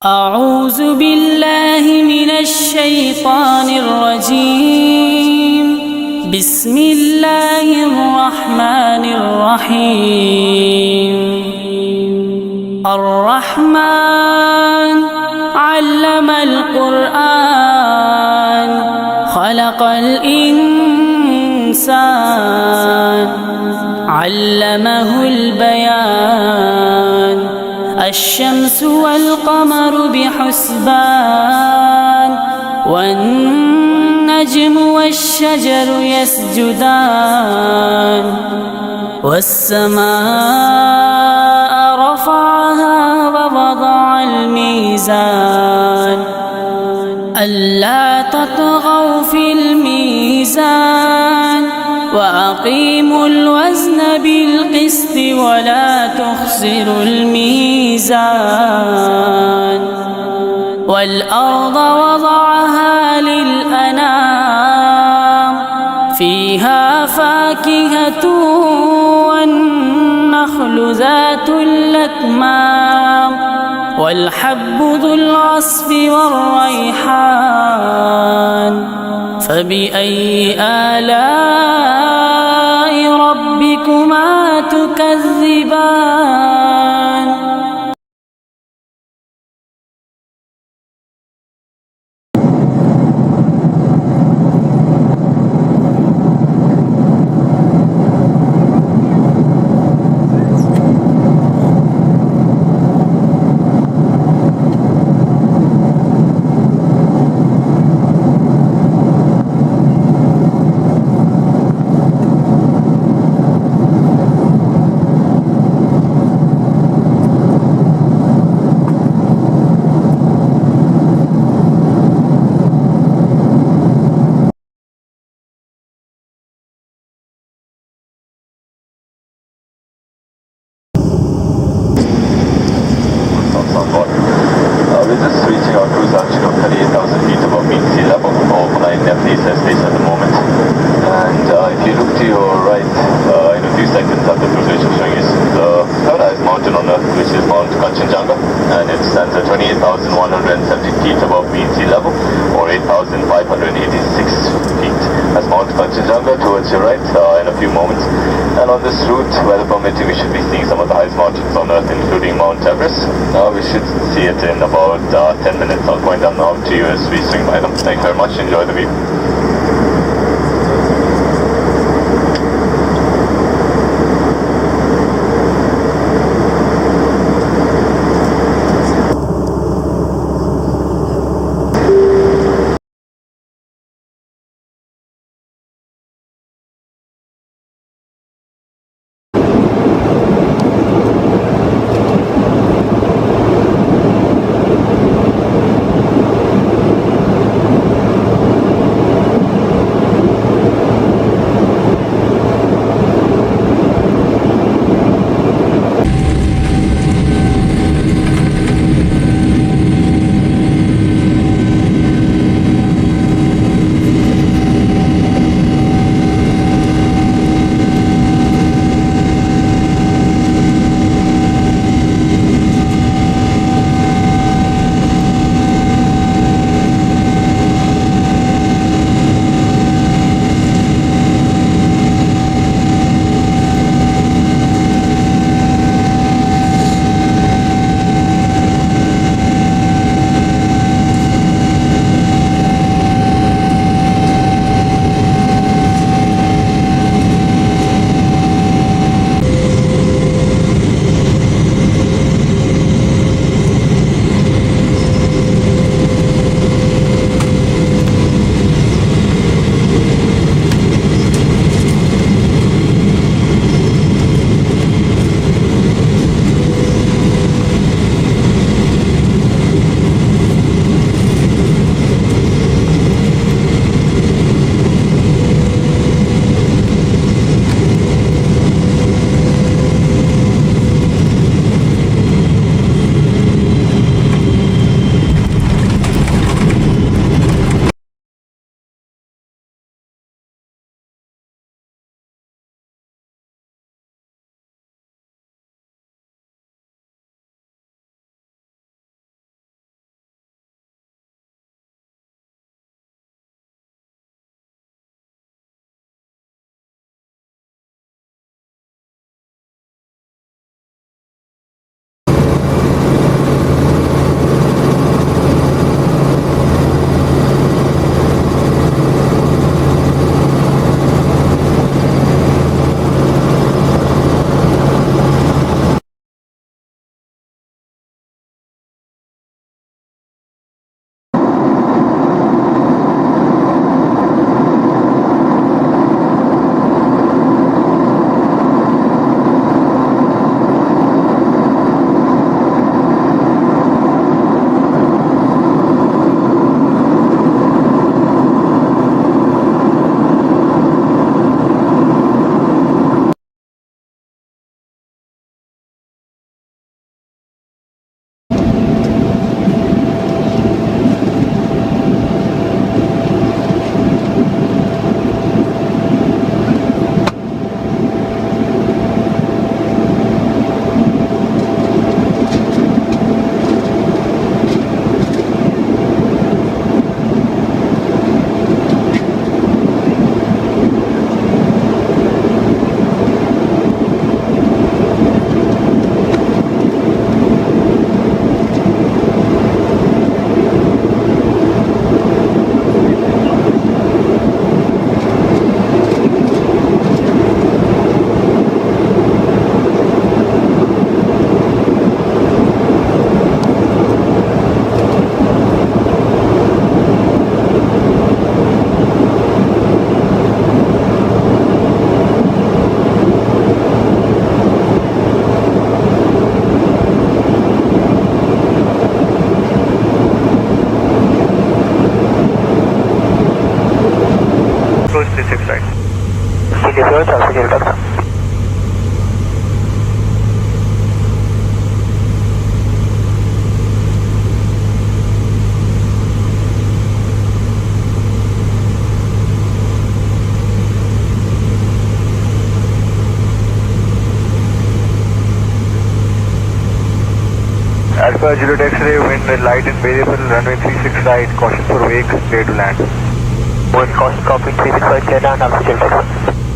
أعوذ بالله من الشيطان الرجيم. بسم الله الرحمن الرحيم. الرحمن علم القرآن خلق الإنسان علمه البيان. الشمس والقمر بحسبان والنجم والشجر يسجدان. والسماء رفعها ووضع الميزان ألا تطغوا في الميزان وأقيموا الوزن بالقسط ولا تخسروا الميزان. والأرض وضعها للأنام فيها فاكهة والنخل ذات الأكمام والحب ذو العصف والريحان. فبأي آلاء ربكما تكذبان؟ We're just reaching our cruise altitude of 38,000 feet above mean sea level, overlying Nepalese airspace at the moment. And if you look to your right, in a few seconds after cruise which I'm showing you, the third highest mountain on Earth, which is Mount Kanchenjunga, and it stands at 28,170 feet above mean sea level, or 8,586 feet. That's Mount Kanchenjunga towards your right in a few moments. And on this route, weather permitting, we should be seeing some of the highest mountains on Earth, including Mount Everest. We should see it in about 10 minutes. I'll point them out to you as we swing by them. Thank you very much. Enjoy the view. Delta Juliet X-ray, wind light and variable, runway 36 right, caution for wake, clear to land. One caution copy 36 right, clear land, I'm still